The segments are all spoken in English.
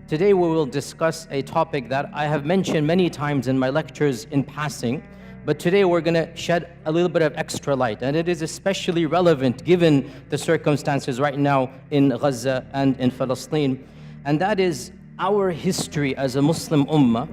Today we will discuss a topic that I have mentioned many times in my lectures in passing, but today we're going to shed a little bit of extra light, and it is especially relevant given the circumstances right now in Gaza and in Palestine, and that is our history as a Muslim ummah,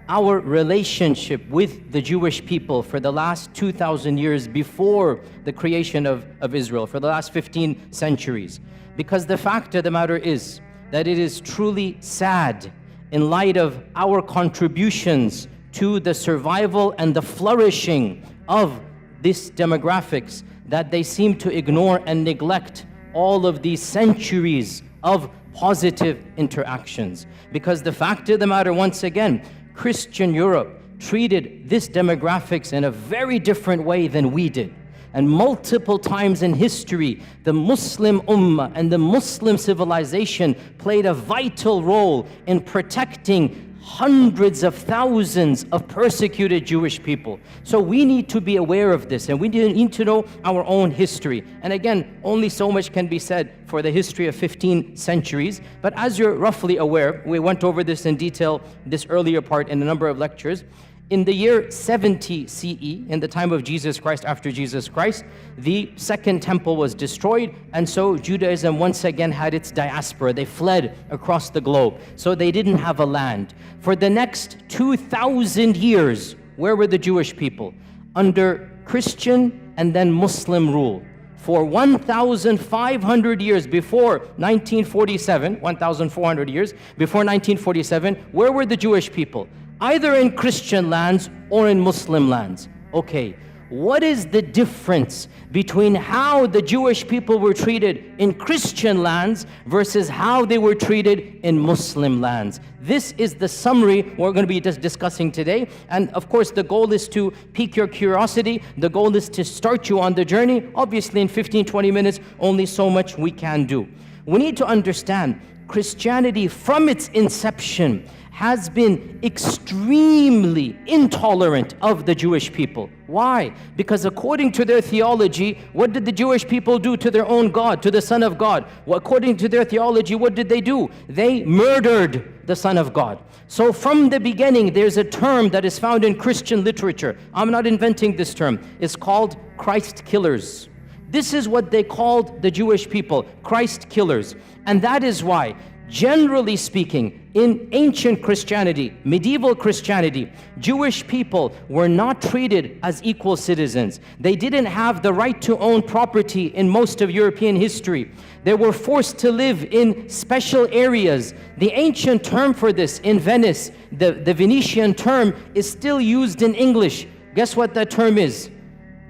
our relationship with the Jewish people for the last 2,000 years before the creation of Israel, for the last 15 centuries. Because the fact of the matter is that it is truly sad in light of our contributions to the survival and the flourishing of these demographics that they seem to ignore and neglect all of these centuries of positive interactions. Because the fact of the matter, once again, Christian Europe treated this demographics in a very different way than we did. And multiple times in history, the Muslim ummah and the Muslim civilization played a vital role in protecting hundreds of thousands of persecuted Jewish people. So we need to be aware of this, and we need to know our own history. And again, only so much can be said for the history of 15 centuries. But as you're roughly aware, we went over this in detail this earlier part in a number of lectures. In the year 70 CE, in the time of Jesus Christ, after Jesus Christ, the second temple was destroyed, and so Judaism once again had its diaspora. They fled across the globe, so they didn't have a land. For the next 2,000 years, where were the Jewish people? Under Christian and then Muslim rule. For 1,500 years before 1947, 1,400 years before 1947, where were the Jewish people? Either in Christian lands or in Muslim lands. Okay, what is the difference between how the Jewish people were treated in Christian lands versus how they were treated in Muslim lands? This is the summary we're going to be discussing today. And of course, the goal is to pique your curiosity. The goal is to start you on the journey. Obviously, in 15-20 minutes, only so much we can do. We need to understand Christianity from its inception has been extremely intolerant of the Jewish people. Why? Because according to their theology, what did the Jewish people do to their own God, to the Son of God? Well, according to their theology, what did they do? They murdered the Son of God. So from the beginning, there's a term that is found in Christian literature. I'm not inventing this term. It's called Christ killers. This is what they called the Jewish people, Christ killers. And that is why, generally speaking, in ancient Christianity, medieval Christianity, Jewish people were not treated as equal citizens. They didn't have the right to own property in most of European history. They were forced to live in special areas. The ancient term for this in Venice, the Venetian term, is still used in English. Guess what that term is?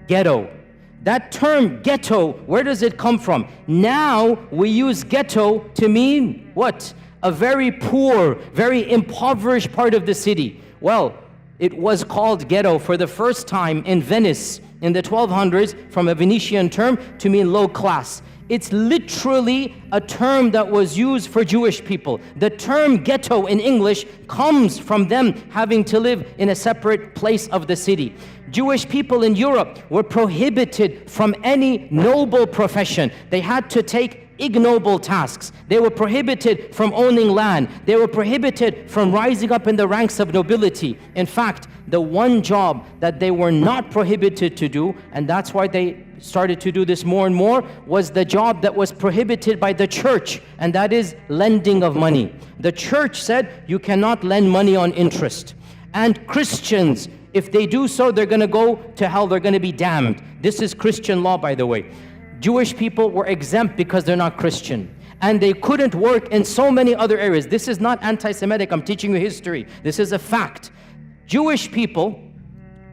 Ghetto. That term, ghetto, where does it come from? Now we use ghetto to mean what? A very poor, very impoverished part of the city. Well, it was called ghetto for the first time in Venice in the 1200s from a Venetian term to mean low class. It's literally a term that was used for Jewish people. The term ghetto in English comes from them having to live in a separate place of the city. Jewish people in Europe were prohibited from any noble profession. They had to take ignoble tasks. They were prohibited from owning land. They were prohibited from rising up in the ranks of nobility. In fact, the one job that they were not prohibited to do, and that's why they started to do this more and more, was the job that was prohibited by the church, and that is lending of money. The church said you cannot lend money on interest. And Christians, if they do so, they're going to go to hell, they're going to be damned. This is Christian law, by the way. Jewish people were exempt because they're not Christian. And they couldn't work in so many other areas. This is not anti-Semitic, I'm teaching you history. This is a fact. Jewish people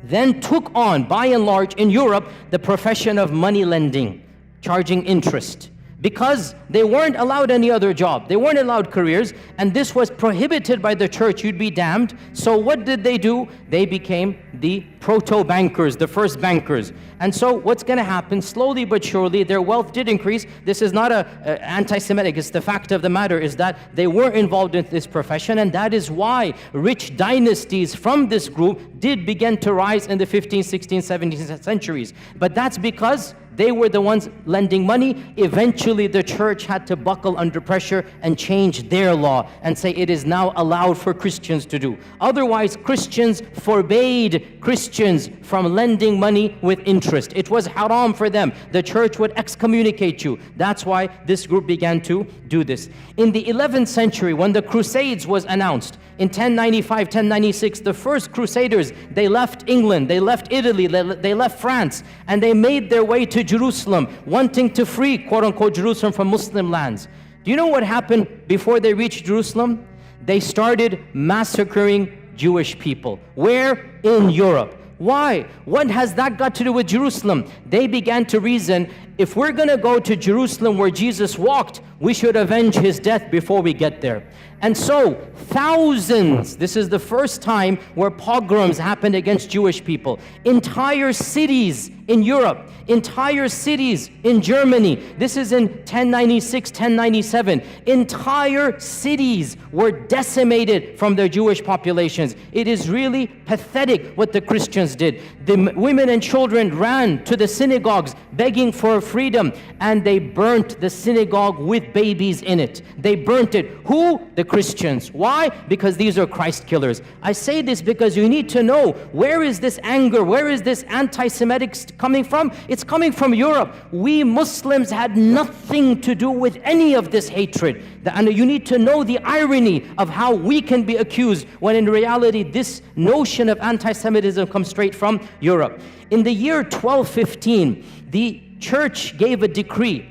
then took on, by and large, in Europe, the profession of money lending, charging interest. Because they weren't allowed any other job. They weren't allowed careers, and this was prohibited by the church. You'd be damned. So what did they do? They became the proto-bankers, the first bankers. And so what's going to happen, slowly but surely, their wealth did increase. This is not anti-Semitic, it's the fact of the matter is that they were involved in this profession, and that is why rich dynasties from this group did begin to rise in the 15th, 16th, 17th centuries. But that's because they were the ones lending money. Eventually, the church had to buckle under pressure and change their law and say it is now allowed for Christians to do. Otherwise, Christians forbade Christians from lending money with interest. It was haram for them. The church would excommunicate you. That's why this group began to do this. In the 11th century, when the Crusades was announced, in 1095, 1096, the first Crusaders, they left England, they left Italy, they left France, and they made their way to Jerusalem, wanting to free, quote-unquote, Jerusalem from Muslim lands. Do you know what happened before they reached Jerusalem? They started massacring Jewish people. Where? In Europe. Why? What has that got to do with Jerusalem? They began to reason, if we're going to go to Jerusalem where Jesus walked, we should avenge his death before we get there. And so, thousands, this is the first time where pogroms happened against Jewish people. Entire cities in Europe, entire cities in Germany, this is in 1096, 1097, entire cities were decimated from their Jewish populations. It is really pathetic what the Christians did. The women and children ran to the synagogues begging for freedom, and they burnt the synagogue with babies in it. They burnt it. Who? The Christians. Why? Because these are Christ killers. I say this because you need to know, where is this anger, where is this anti-Semitic coming from? It's coming from Europe. We Muslims had nothing to do with any of this hatred. And you need to know the irony of how we can be accused when in reality this notion of anti-Semitism comes straight from Europe. In the year 1215, the church gave a decree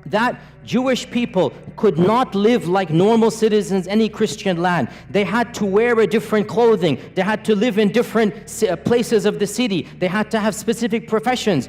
that Jewish people could not live like normal citizens in any Christian land. They had to wear a different clothing. They had to live in different places of the city. They had to have specific professions.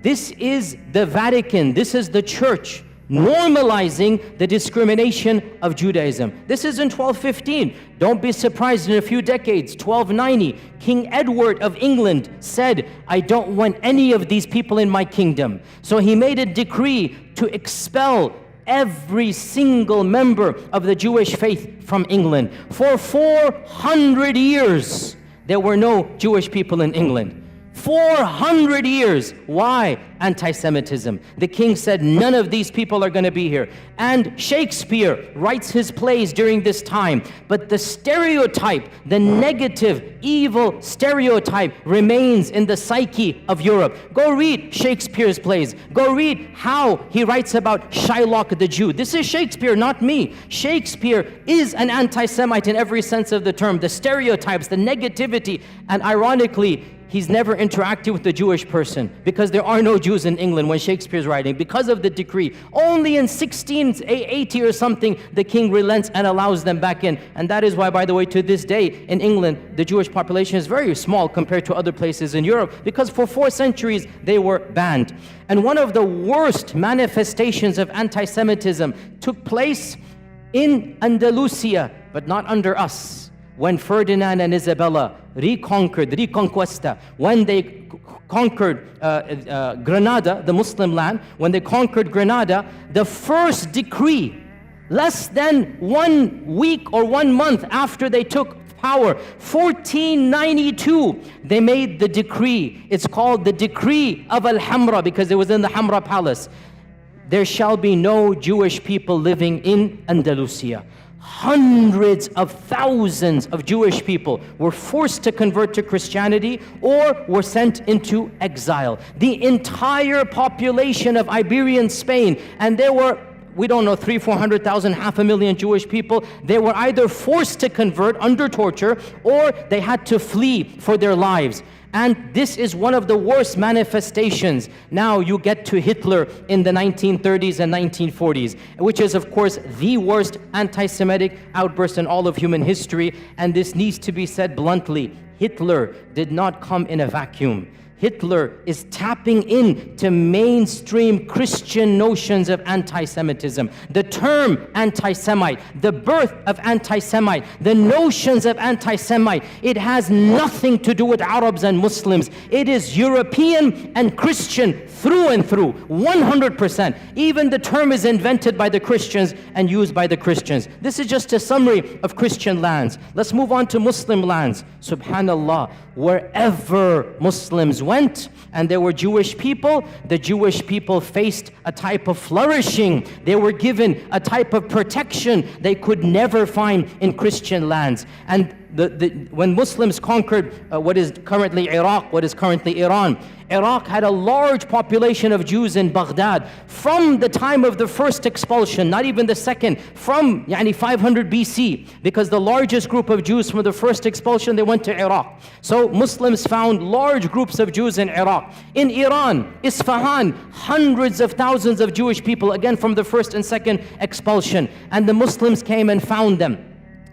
This is the Vatican. This is the church normalizing the discrimination of Judaism. This is in 1215. Don't be surprised in a few decades, 1290, King Edward of England said, I don't want any of these people in my kingdom. So he made a decree to expel every single member of the Jewish faith from England. For 400 years, there were no Jewish people in England. 400 years. Why? Anti-Semitism. The king said, none of these people are going to be here. And Shakespeare writes his plays during this time. But the stereotype, the negative, evil stereotype remains in the psyche of Europe. Go read Shakespeare's plays. Go read how he writes about Shylock the Jew. This is Shakespeare, not me. Shakespeare is an anti-Semite in every sense of the term. The stereotypes, the negativity, and ironically, he's never interacted with the Jewish person because there are no Jews in England when Shakespeare's writing because of the decree. Only in 1680 or something, the king relents and allows them back in. And that is why, by the way, to this day in England, the Jewish population is very small compared to other places in Europe because for 4 centuries, they were banned. And one of the worst manifestations of anti-Semitism took place in Andalusia, but not under us. When Ferdinand and Isabella Reconquista, when they conquered Granada, the Muslim land, when they conquered Granada, the first decree, less than 1 week or 1 month after they took power, 1492, they made the decree. It's called the Decree of Al-Hamra because it was in the Hamra Palace. There shall be no Jewish people living in Andalusia. Hundreds of thousands of Jewish people were forced to convert to Christianity or were sent into exile. The entire population of Iberian Spain, and there were, we don't know, 300,000-400,000, 500,000 Jewish people, they were either forced to convert under torture or they had to flee for their lives. And this is one of the worst manifestations. Now you get to Hitler in the 1930s and 1940s, which is, of course, the worst anti-Semitic outburst in all of human history. And this needs to be said bluntly. Hitler did not come in a vacuum. Hitler is tapping into mainstream Christian notions of anti-Semitism. The term anti-Semite, the birth of anti-Semite, the notions of anti-Semite, it has nothing to do with Arabs and Muslims. It is European and Christian through and through, 100%. Even the term is invented by the Christians and used by the Christians. This is just a summary of Christian lands. Let's move on to Muslim lands. Subhanallah, wherever Muslims went and there were Jewish people, the Jewish people faced a type of flourishing. They were given a type of protection they could never find in Christian lands. And when Muslims conquered what is currently Iraq, what is currently Iran, Iraq had a large population of Jews in Baghdad from the time of the first expulsion, not even the second, from 500 BC, because the largest group of Jews from the first expulsion, they went to Iraq. So Muslims found large groups of Jews in Iraq. In Iran, Isfahan, hundreds of thousands of Jewish people, again from the first and second expulsion. And the Muslims came and found them,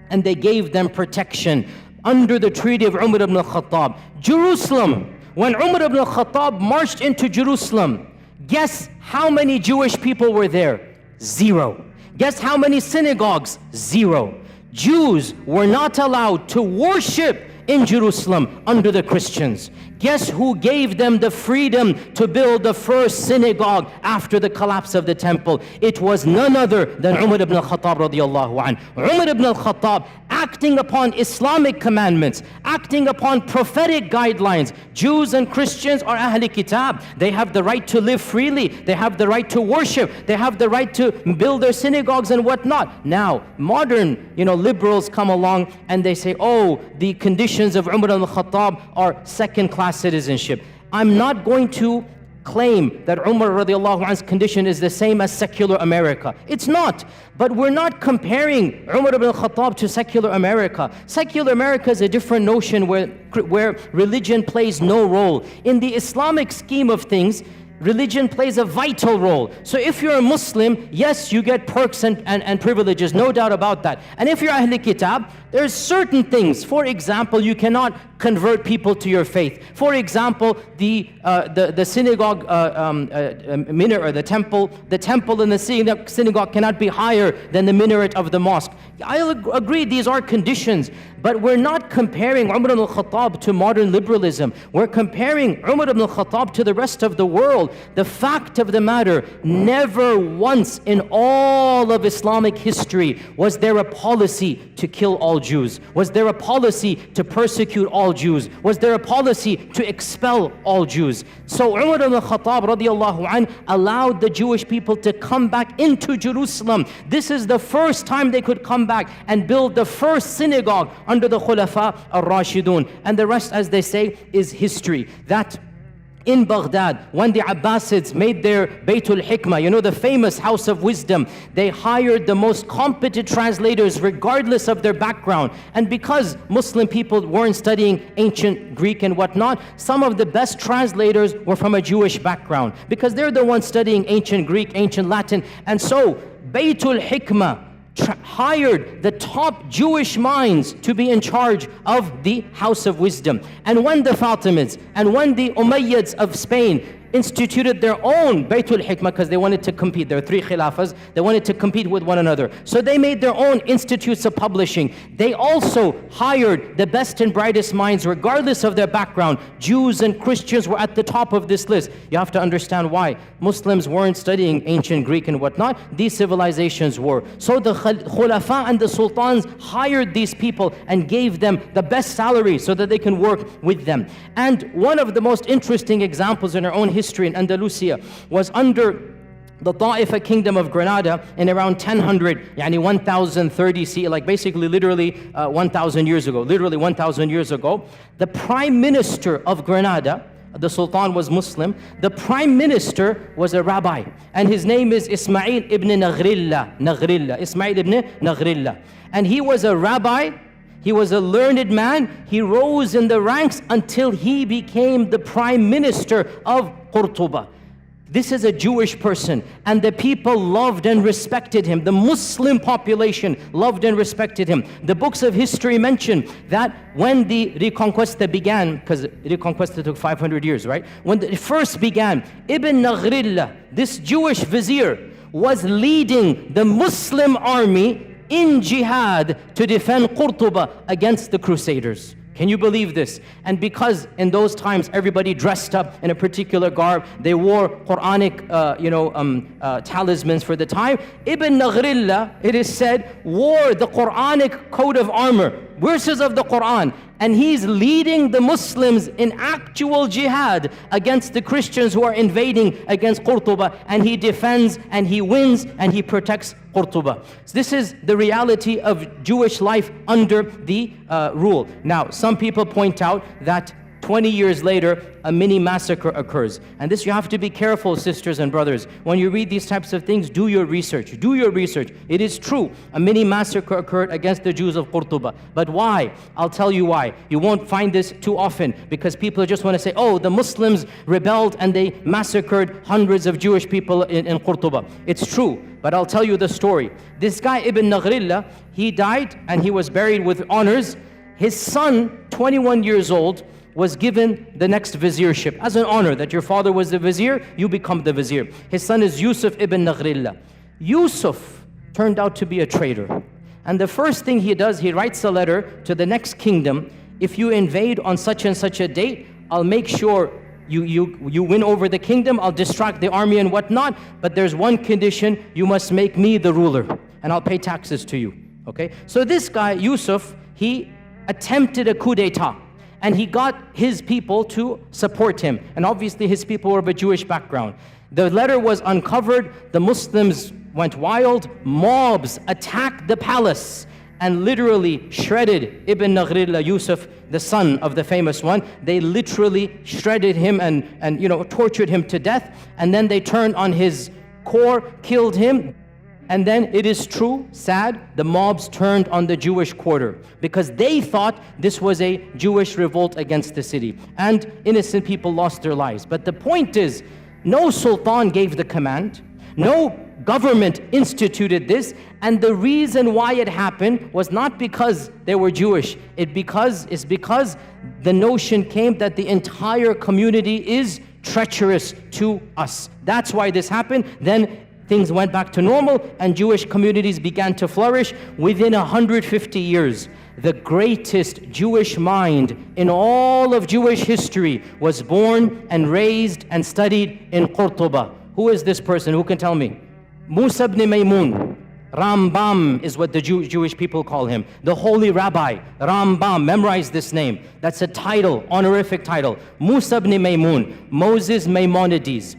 and they gave them protection under the treaty of Umar ibn al-Khattab. Jerusalem, when Umar ibn al-Khattab marched into Jerusalem, guess how many Jewish people were there? 0. Guess how many synagogues? 0. Jews were not allowed to worship in Jerusalem under the Christians. Guess who gave them the freedom to build the first synagogue after the collapse of the temple? It was none other than Umar ibn al-Khattab radiyallahu anhu. Umar ibn al-Khattab, acting upon Islamic commandments, acting upon prophetic guidelines. Jews and Christians are Ahl Kitab. They have the right to live freely. They have the right to worship. They have the right to build their synagogues and whatnot. Now, modern, liberals come along and they say, oh, the conditions of Umar ibn al-Khattab are second-class citizenship. I'm not going to claim that Umar radiallahu anhu's condition is the same as secular America. It's not. But we're not comparing Umar ibn al-Khattab to secular America. Secular America is a different notion where religion plays no role. In the Islamic scheme of things, religion plays a vital role. So if you're a Muslim, yes, you get perks and privileges, no doubt about that. And if you're Ahl Kitab, there's certain things. For example, you cannot convert people to your faith. For example, the synagogue minaret, or the temple in the synagogue cannot be higher than the minaret of the mosque. I agree, these are conditions, but we're not comparing Umar ibn al-Khattab to modern liberalism. We're comparing Umar ibn al-Khattab to the rest of the world. The fact of the matter, never once in all of Islamic history was there a policy to kill all Jews. Was there a policy to persecute all Jews? Was there a policy to expel all Jews? So Umar ibn al-Khattab radiyallahu anhu allowed the Jewish people to come back into Jerusalem. This is the first time they could come back and build the first synagogue under the Khulafa al-Rashidun. And the rest, as they say, is history. That in Baghdad, when the Abbasids made their Baytul Hikmah, the famous house of wisdom, they hired the most competent translators regardless of their background. And because Muslim people weren't studying ancient Greek and whatnot, some of the best translators were from a Jewish background, because they're the ones studying ancient Greek, ancient Latin. And so Baytul Hikmah hired the top Jewish minds to be in charge of the House of Wisdom. And when the Fatimids and when the Umayyads of Spain instituted their own Baytul Hikmah, because they wanted to compete. There are 3 khilafas. They wanted to compete with one another. So they made their own institutes of publishing. They also hired the best and brightest minds, regardless of their background. Jews and Christians were at the top of this list. You have to understand why. Muslims weren't studying ancient Greek and whatnot. These civilizations were. So the Khulafa and the Sultans hired these people and gave them the best salary so that they can work with them. And one of the most interesting examples in our own history in Andalusia was under the Ta'ifa kingdom of Granada in around 1000, 1030 CE, like basically literally 1000 years ago, literally 1000 years ago. The prime minister of Granada, the Sultan was Muslim, the prime minister was a rabbi, and his name is Ismail ibn Naghrilla, Ismail ibn Naghrilla. And he was a rabbi. He was a learned man. He rose in the ranks until he became the prime minister of Qurtuba. This is a Jewish person, and the people loved and respected him. The Muslim population loved and respected him. The books of history mention that when the Reconquista began, because Reconquista took 500 years, right? When it first began, Ibn Naghrillah, this Jewish vizier, was leading the Muslim army in jihad to defend Qurtuba against the Crusaders. Can you believe this? And because in those times everybody dressed up in a particular garb, they wore Qur'anic talismans for the time, Ibn Naghrillah, it is said, wore the Qur'anic coat of armor, verses of the Qur'an, and he's leading the Muslims in actual jihad against the Christians who are invading against Qurtuba, and he defends and he wins and he protects Qurtuba. So this is the reality of Jewish life under the rule. Now, some people point out that 20 years later, a mini massacre occurs. And this, you have to be careful, sisters and brothers. When you read these types of things, do your research. Do your research. It is true, a mini massacre occurred against the Jews of Qurtuba. But why? I'll tell you why. You won't find this too often, because people just want to say, oh, the Muslims rebelled and they massacred hundreds of Jewish people in Qurtuba. It's true, but I'll tell you the story. This guy, Ibn Naghrillah, he died and he was buried with honors. His son, 21 years old, was given the next viziership as an honor, that your father was the vizier, you become the vizier. His son is Yusuf ibn Naghrillah. Yusuf turned out to be a traitor. And the first thing he does, he writes a letter to the next kingdom. If you invade on such and such a date, I'll make sure you win over the kingdom, I'll distract the army and whatnot, but there's one condition, you must make me the ruler, and I'll pay taxes to you. Okay? So this guy, Yusuf, he attempted a coup d'etat. And he got his people to support him. And obviously his people were of a Jewish background. The letter was uncovered, the Muslims went wild, mobs attacked the palace and literally shredded Ibn Naghrillah, Yusuf, the son of the famous one. They literally shredded him and tortured him to death. And then they turned on his core, killed him. And then it is true, sad, the mobs turned on the Jewish quarter because they thought this was a Jewish revolt against the city. And innocent people lost their lives. But the point is, no sultan gave the command, no government instituted this, and the reason why it happened was not because they were Jewish. It's because the notion came that the entire community is treacherous to us. That's why this happened. Then things went back to normal and Jewish communities began to flourish. Within 150 years, the greatest Jewish mind in all of Jewish history was born and raised and studied in Qurtuba. Who is this person? Who can tell me? Musa ibn Maimun. Rambam is what the Jewish people call him. The holy rabbi, Rambam. Memorize this name. That's a title, honorific title. Musa ibn Maimun, Moses Maimonides.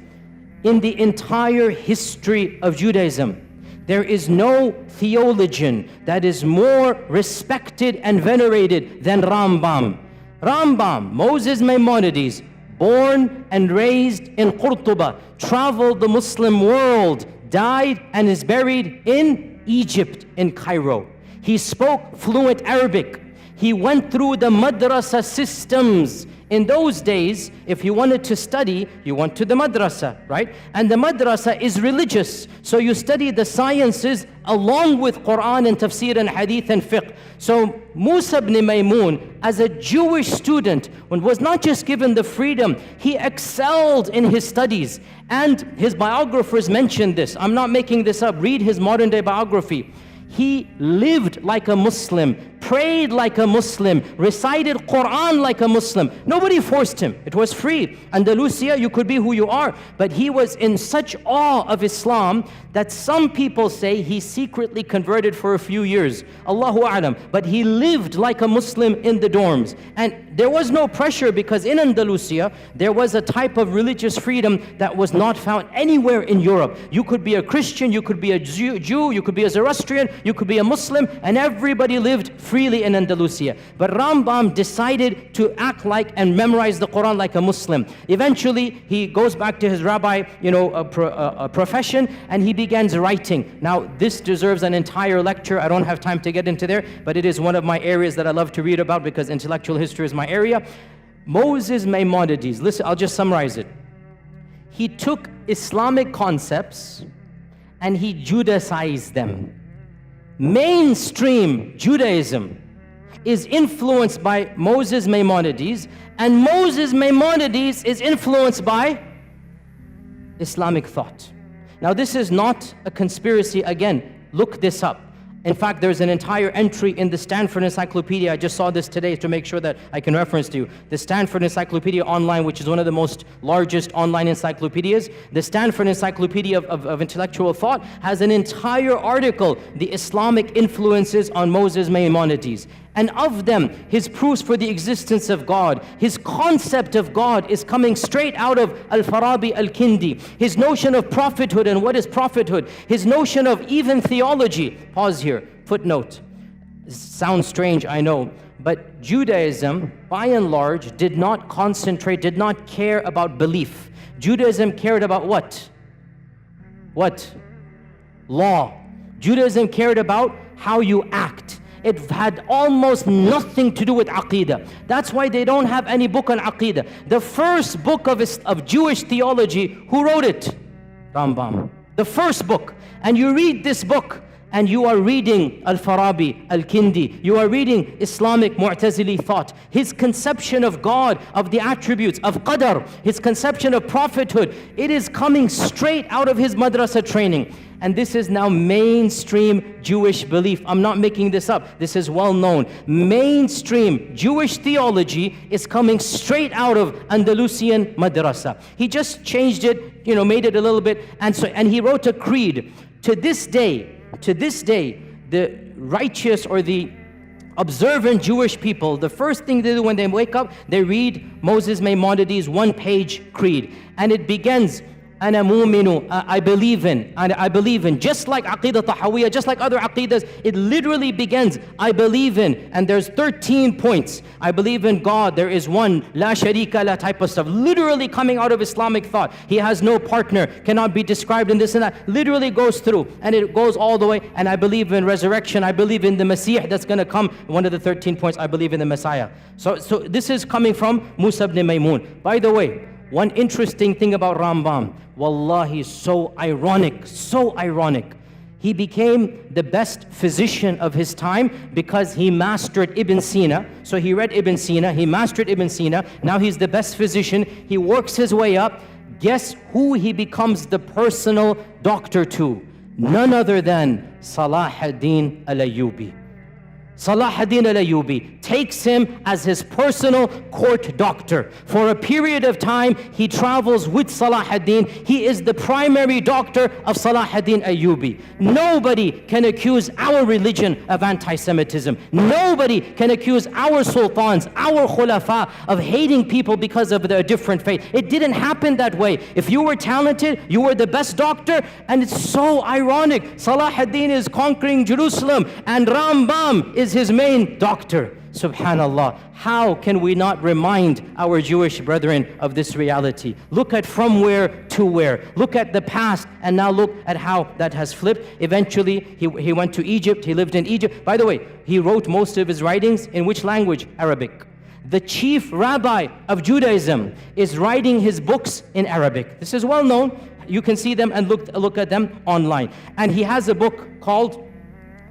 In the entire history of Judaism, there is no theologian that is more respected and venerated than Rambam. Rambam, Moses Maimonides, born and raised in Qurtuba, traveled the Muslim world, died and is buried in Egypt, in Cairo. He spoke fluent Arabic. He went through the madrasa systems. In those days, if you wanted to study, you went to the madrasa, right? And the madrasa is religious. So you study the sciences along with Quran and tafsir and hadith and fiqh. So Musa ibn Maimun, as a Jewish student, was not just given the freedom, he excelled in his studies. And his biographers mentioned this. I'm not making this up. Read his modern day biography. He lived like a Muslim, prayed like a Muslim, recited Quran like a Muslim. Nobody forced him. It was free. Andalusia, you could be who you are. But he was in such awe of Islam that some people say he secretly converted for a few years. Allahu A'lam. But he lived like a Muslim in the dorms. And there was no pressure because in Andalusia, there was a type of religious freedom that was not found anywhere in Europe. You could be a Christian, you could be a Jew, you could be a Zoroastrian, you could be a Muslim, and everybody lived freely in Andalusia. But Rambam decided to act like and memorize the Quran like a Muslim. Eventually, he goes back to his rabbi, profession, and he begins writing. Now, this deserves an entire lecture. I don't have time to get into there, but it is one of my areas that I love to read about because intellectual history is my area. Moses Maimonides, listen, I'll just summarize it. He took Islamic concepts and he Judaicized them. Mainstream Judaism is influenced by Moses Maimonides, and Moses Maimonides is influenced by Islamic thought. Now this is not a conspiracy. Again, look this up. In fact, there's an entire entry in the Stanford Encyclopedia. I just saw this today to make sure that I can reference to you. The Stanford Encyclopedia Online, which is one of the most largest online encyclopedias. The Stanford Encyclopedia of Intellectual Thought has an entire article, the Islamic influences on Moses Maimonides. And of them, his proofs for the existence of God, his concept of God is coming straight out of Al-Farabi al-Kindi. His notion of prophethood and what is prophethood. His notion of even theology. Pause here, footnote. Sounds strange, I know. But Judaism, by and large, did not concentrate, did not care about belief. Judaism cared about what? What? Law. Judaism cared about how you act. It had almost nothing to do with Aqidah. That's why they don't have any book on Aqidah. The first book of Jewish theology, who wrote it? Rambam. The first book. And you read this book, and you are reading Al-Farabi, Al-Kindi. You are reading Islamic Mu'tazili thought. His conception of God, of the attributes, of Qadar, his conception of prophethood, it is coming straight out of his madrasa training. And this is now mainstream Jewish belief. I'm not making this up. This is well known. Mainstream Jewish theology is coming straight out of Andalusian madrasa. He just changed it, made it a little bit, and he wrote a creed. To this day, the righteous or the observant Jewish people, the first thing they do when they wake up, they read Moses Maimonides' one-page creed, and it begins, أنا مؤمن, I believe in, just like Aqidah Tahawiyah, just like other Aqidas, it literally begins, I believe in, and there's 13 points. I believe in God, there is one, La Sharika La type of stuff, literally coming out of Islamic thought. He has no partner, cannot be described in this and that, literally goes through, and it goes all the way, and I believe in resurrection, I believe in the Messiah that's going to come, one of the 13 points, I believe in the Messiah. So this is coming from Musa ibn Maymun. By the way, one interesting thing about Rambam, wallahi, so ironic. He became the best physician of his time because he mastered Ibn Sina. So he read Ibn Sina, he mastered Ibn Sina, now he's the best physician. He works his way up. Guess who he becomes the personal doctor to? None other than Salahuddin Ayyubi. Salahuddin Ayyubi takes him as his personal court doctor. For a period of time, he travels with Salahuddin. He is the primary doctor of Salahuddin Ayyubi. Nobody can accuse our religion of anti-Semitism. Nobody can accuse our sultans, our khulafa, of hating people because of their different faith. It didn't happen that way. If you were talented, you were the best doctor, and it's so ironic. Salahuddin is conquering Jerusalem, and Rambam is his main doctor. Subhanallah. How can we not remind our Jewish brethren of this reality? Look at from where to where. Look at the past, and now look at how that has flipped. Eventually, he went to Egypt. He lived in Egypt. By the way, he wrote most of his writings in which language? Arabic. The chief rabbi of Judaism is writing his books in Arabic. This is well known. You can see them and look at them online. And he has a book called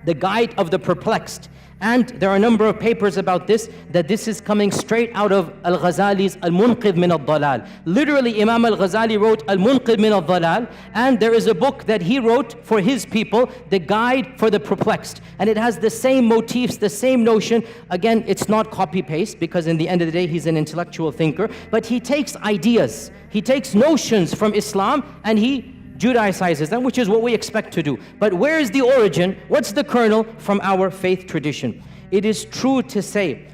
The Guide of the Perplexed. And there are a number of papers about this, that this is coming straight out of Al-Ghazali's Al-Munqidh min al-Dalal. Literally, Imam Al-Ghazali wrote Al-Munqidh min al-Dalal, and there is a book that he wrote for his people, The Guide for the Perplexed. And it has the same motifs, the same notion. Again, it's not copy-paste, because in the end of the day, he's an intellectual thinker. But he takes ideas, he takes notions from Islam, and he Judaicizes them, which is what we expect to do. But where is the origin? What's the kernel? From our faith tradition. It is true to say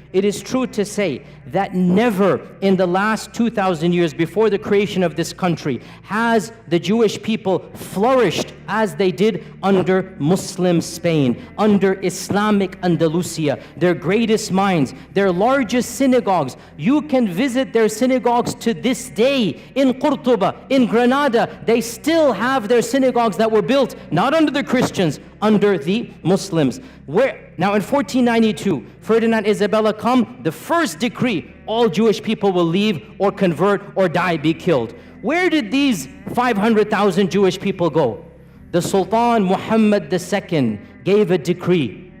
that never in the last 2,000 years before the creation of this country has the Jewish people flourished as they did under Muslim Spain, under Islamic Andalusia, their greatest minds, their largest synagogues. You can visit their synagogues to this day. In Qurtuba, in Granada, they still have their synagogues that were built not under the Christians, under the Muslims. Now in 1492, Ferdinand Isabella come, the first decree, all Jewish people will leave or convert or die, be killed. Where did these 500,000 Jewish people go? The Sultan Muhammad II gave a decree.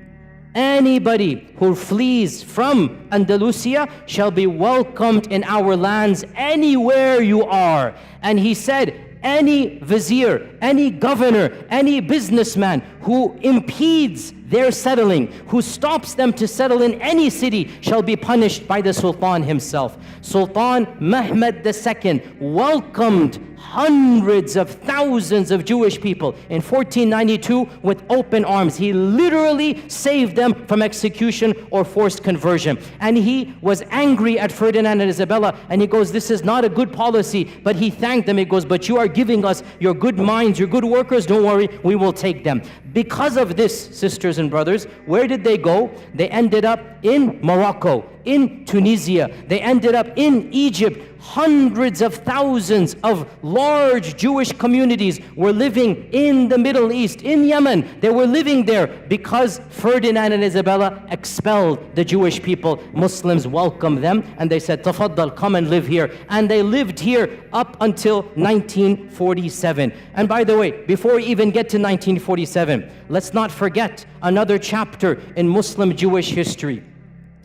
Anybody who flees from Andalusia shall be welcomed in our lands anywhere you are. And he said, any vizier, any governor, any businessman who impedes their settling, who stops them to settle in any city, shall be punished by the Sultan himself. Sultan Mehmed II welcomed hundreds of thousands of Jewish people in 1492 with open arms. He literally saved them from execution or forced conversion. And he was angry at Ferdinand and Isabella, and he goes, this is not a good policy. But he thanked them. He goes, but you are giving us your good minds, your good workers, don't worry, we will take them. Because of this, sisters and brothers, where did they go? They ended up in Morocco, in Tunisia. They ended up in Egypt. Hundreds of thousands of large Jewish communities were living in the Middle East, in Yemen. They were living there because Ferdinand and Isabella expelled the Jewish people. Muslims welcomed them and they said, Tafaddal, come and live here. And they lived here up until 1947. And by the way, before we even get to 1947, let's not forget another chapter in Muslim Jewish history.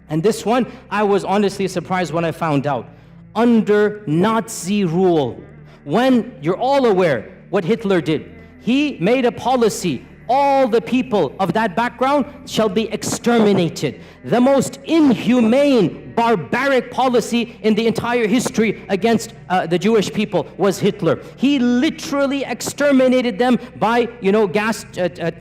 And this one, I was honestly surprised when I found out. Under Nazi rule, when you're all aware what Hitler did, he made a policy, all the people of that background shall be exterminated. The most inhumane, barbaric policy in the entire history against the Jewish people was Hitler. He literally exterminated them by, gas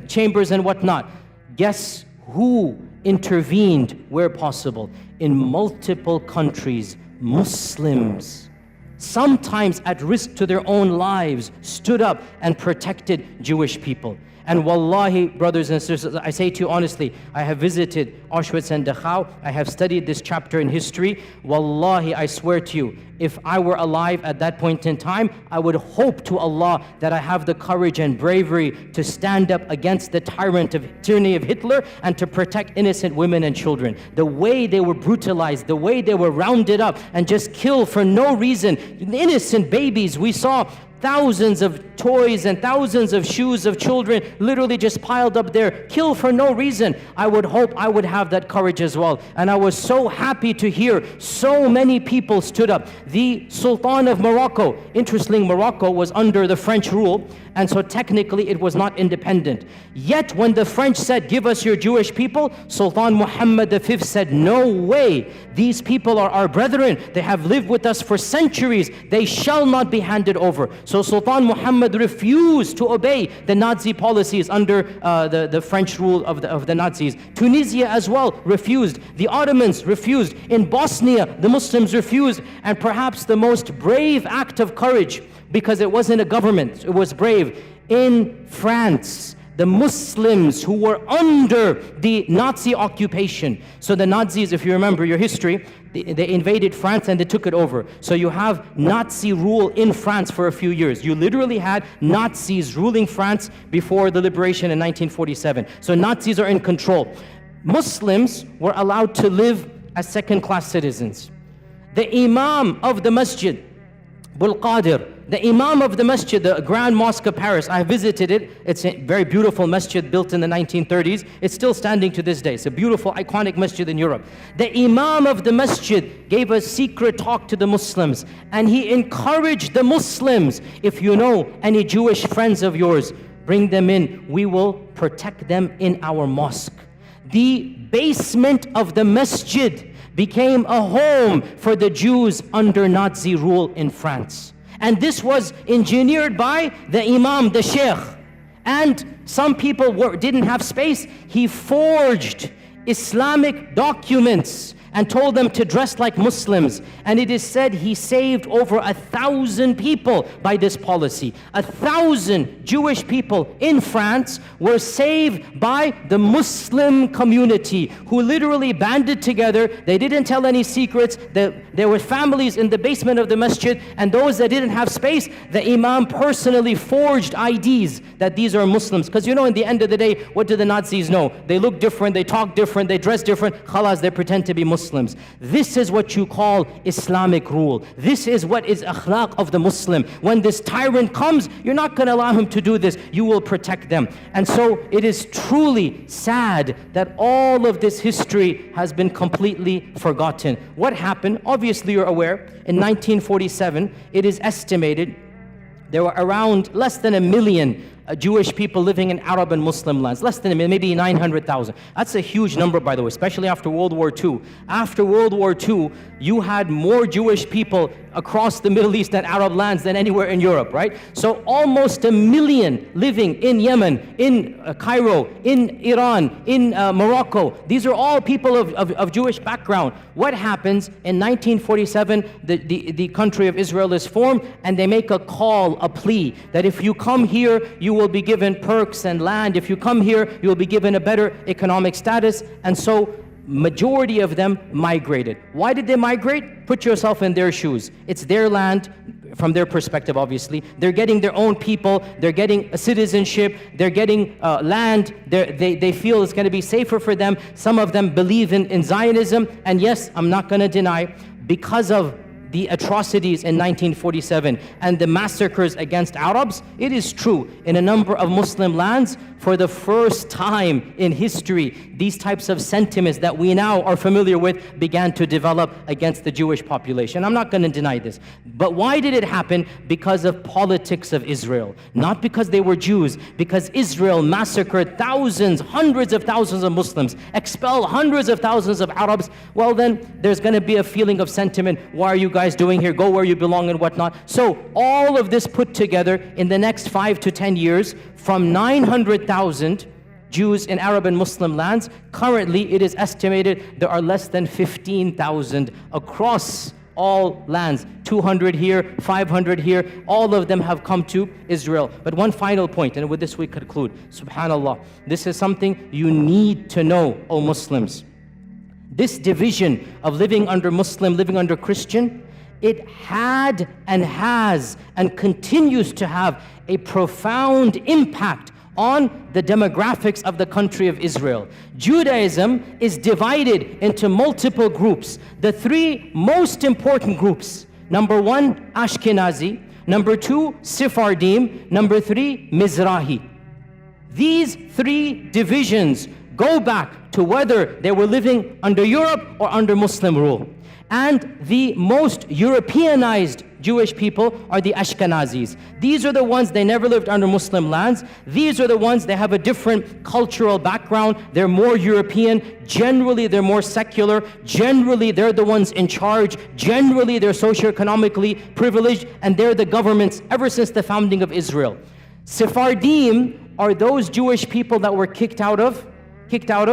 chambers and whatnot. Guess who intervened where possible? In multiple countries, Muslims, sometimes at risk to their own lives, stood up and protected Jewish people. And wallahi, brothers and sisters, I say to you honestly, I have visited Auschwitz and Dachau. I have studied this chapter in history. Wallahi, I swear to you, if I were alive at that point in time, I would hope to Allah that I have the courage and bravery to stand up against the tyranny of Hitler and to protect innocent women and children. The way they were brutalized, the way they were rounded up and just killed for no reason. Innocent babies, we saw thousands of toys and thousands of shoes of children literally just piled up there, killed for no reason. I would hope I would have that courage as well. And I was so happy to hear so many people stood up. The Sultan of Morocco, interestingly, Morocco was under the French rule, and so technically it was not independent. Yet when the French said, give us your Jewish people, Sultan Muhammad V said, no way. These people are our brethren. They have lived with us for centuries. They shall not be handed over. So Sultan Muhammad refused to obey the Nazi policies under the French rule of the Nazis. Tunisia as well refused. The Ottomans refused. In Bosnia, the Muslims refused. And perhaps the most brave act of courage, because it wasn't a government, it was brave. In France, the Muslims who were under the Nazi occupation. So the Nazis, if you remember your history, they invaded France and they took it over. So you have Nazi rule in France for a few years. You literally had Nazis ruling France before the liberation in 1947. So Nazis are in control. Muslims were allowed to live as second-class citizens. The Imam of the Masjid, Abul Qadir, the Imam of the Masjid, the Grand Mosque of Paris, I visited it. It's a very beautiful masjid built in the 1930s. It's still standing to this day. It's a beautiful, iconic masjid in Europe. The Imam of the Masjid gave a secret talk to the Muslims, and he encouraged the Muslims, if you know any Jewish friends of yours, bring them in. We will protect them in our mosque. The basement of the masjid became a home for the Jews under Nazi rule in France. And this was engineered by the Imam, the Sheikh. And some people didn't have space. He forged Islamic documents and told them to dress like Muslims. And it is said he saved over 1,000 people by this policy. 1,000 Jewish people in France were saved by the Muslim community who literally banded together. They didn't tell any secrets. There were families in the basement of the masjid, and those that didn't have space, the Imam personally forged IDs that these are Muslims. Because in the end of the day, what do the Nazis know? They look different, they talk different, they dress different. Khalas, they pretend to be Muslims. Muslims. This is what you call Islamic rule. This is what is akhlaq of the Muslim. When this tyrant comes, you're not going to allow him to do this. You will protect them. And so it is truly sad that all of this history has been completely forgotten. What happened? Obviously, you're aware, in 1947, it is estimated there were around less than 1 million Jewish people living in Arab and Muslim lands. Less than 1 million, maybe 900,000. That's a huge number, by the way, especially after World War II. After World War II, you had more Jewish people across the Middle East and Arab lands than anywhere in Europe, right? So almost 1 million living in Yemen, in Cairo, in Iran, in Morocco. These are all people of Jewish background. What happens in 1947? The country of Israel is formed, and they make a call, a plea, that if you come here, you will be given perks and land. If you come here, you will be given a better economic status. And so majority of them migrated. Why did they migrate? Put yourself in their shoes. It's their land from their perspective, obviously. They're getting their own people. They're getting a citizenship. They're getting land. They feel it's going to be safer for them. Some of them believe in Zionism. And yes, I'm not going to deny, because of the atrocities in 1947 and the massacres against Arabs, it is true, in a number of Muslim lands, for the first time in history, these types of sentiments that we now are familiar with began to develop against the Jewish population. I'm not going to deny this. But why did it happen? Because of politics of Israel. Not because they were Jews, because Israel massacred thousands, hundreds of thousands of Muslims, expelled hundreds of thousands of Arabs. Well then, there's going to be a feeling of sentiment. Why are you guys doing here? Go where you belong and whatnot. So all of this put together in the next 5 to 10 years, from 900,000 Jews in Arab and Muslim lands, currently it is estimated there are less than 15,000 across all lands. 200 here, 500 here, all of them have come to Israel. But one final point, and with this we conclude. Subhanallah, this is something you need to know, O Muslims. This division of living under Muslim, living under Christian, it had and has and continues to have a profound impact on the demographics of the country of Israel. Judaism is divided into multiple groups. The 3 most important groups: number 1, Ashkenazi; number 2, Sephardim; number 3, Mizrahi. These 3 divisions go back to whether they were living under Europe or under Muslim rule. And the most Europeanized Jewish people are the Ashkenazis. These are the ones, they never lived under Muslim lands. These are the ones, they have a different cultural background. They're more European. Generally, they're more secular. Generally, they're the ones in charge. Generally, they're socioeconomically privileged, and they're the governments ever since the founding of Israel. Sephardim are those Jewish people that were kicked out of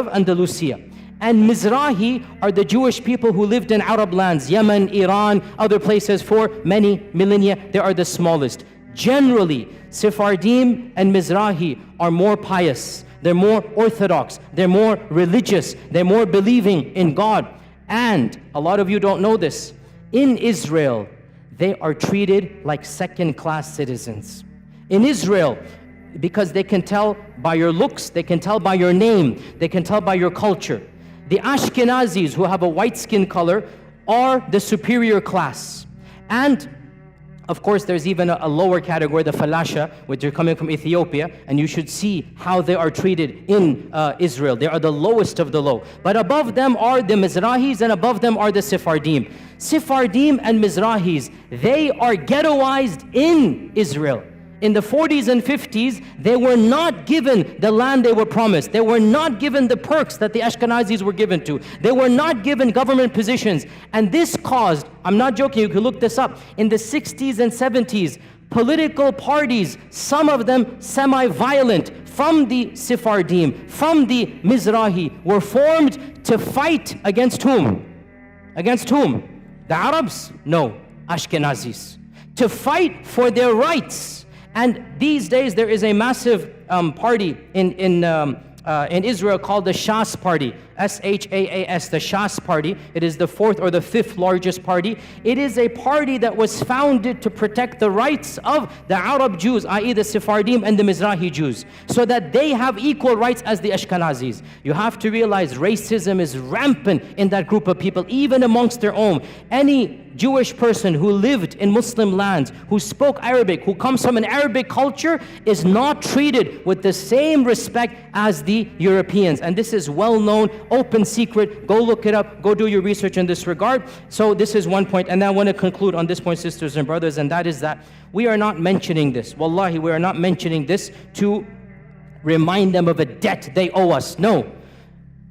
Andalusia. And Mizrahi are the Jewish people who lived in Arab lands, Yemen, Iran, other places for many millennia. They are the smallest. Generally, Sephardim and Mizrahi are more pious. They're more orthodox. They're more religious. They're more believing in God. And a lot of you don't know this. In Israel, they are treated like second-class citizens. In Israel, because they can tell by your looks, they can tell by your name, they can tell by your culture. The Ashkenazis, who have a white skin color, are the superior class. And of course, there's even a lower category, the Falasha, which are coming from Ethiopia, and you should see how they are treated in Israel. They are the lowest of the low. But above them are the Mizrahis, and above them are the Sephardim. Sephardim and Mizrahis, they are ghettoized in Israel. In the 40s and 50s, they were not given the land they were promised. They were not given the perks that the Ashkenazis were given to. They were not given government positions. And this caused, I'm not joking, you can look this up, in the 60s and 70s, political parties, some of them semi-violent, from the Sephardim, from the Mizrahi, were formed to fight against whom? Against whom? The Arabs? No, Ashkenazis. To fight for their rights. And these days there is a massive party in Israel called the Shas party. SHAAS, the Shas party. It is the fourth or the fifth largest party. It is a party that was founded to protect the rights of the Arab Jews, i.e. the Sephardim and the Mizrahi Jews, so that they have equal rights as the Ashkenazis. You have to realize racism is rampant in that group of people, even amongst their own. Any Jewish person who lived in Muslim lands, who spoke Arabic, who comes from an Arabic culture, is not treated with the same respect as the Europeans. And this is well known, open secret. Go look it up, go do your research in this regard. So this is one point. And I want to conclude on this point, sisters and brothers, and that is that we are not mentioning this. Wallahi, we are not mentioning this to remind them of a debt they owe us. No.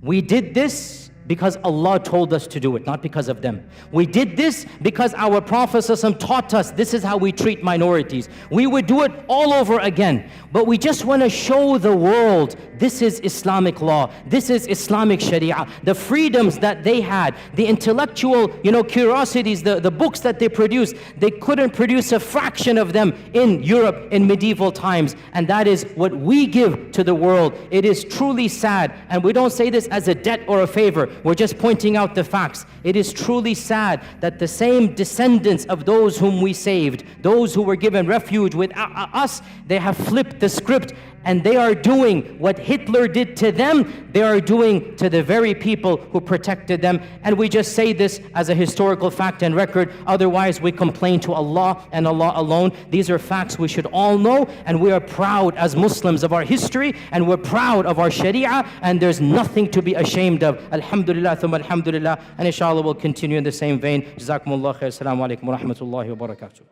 We did this because Allah told us to do it, not because of them. We did this because our Prophet ﷺ taught us this is how we treat minorities. We would do it all over again. But we just want to show the world this is Islamic law. This is Islamic Sharia. The freedoms that they had, the intellectual, curiosities, the books that they produced, they couldn't produce a fraction of them in Europe in medieval times. And that is what we give to the world. It is truly sad. And we don't say this as a debt or a favor. We're just pointing out the facts. It is truly sad that the same descendants of those whom we saved, those who were given refuge with us, they have flipped the script, and they are doing what Hitler did to them, they are doing to the very people who protected them. And we just say this as a historical fact and record. Otherwise, we complain to Allah and Allah alone. These are facts we should all know, and we are proud as Muslims of our history, and we're proud of our Sharia, and there's nothing to be ashamed of. Alhamdulillah, thumma alhamdulillah. And inshallah we'll continue in the same vein. Jazakumullah khair. Assalamu alaikum wa rahmatullahi wa barakatuh.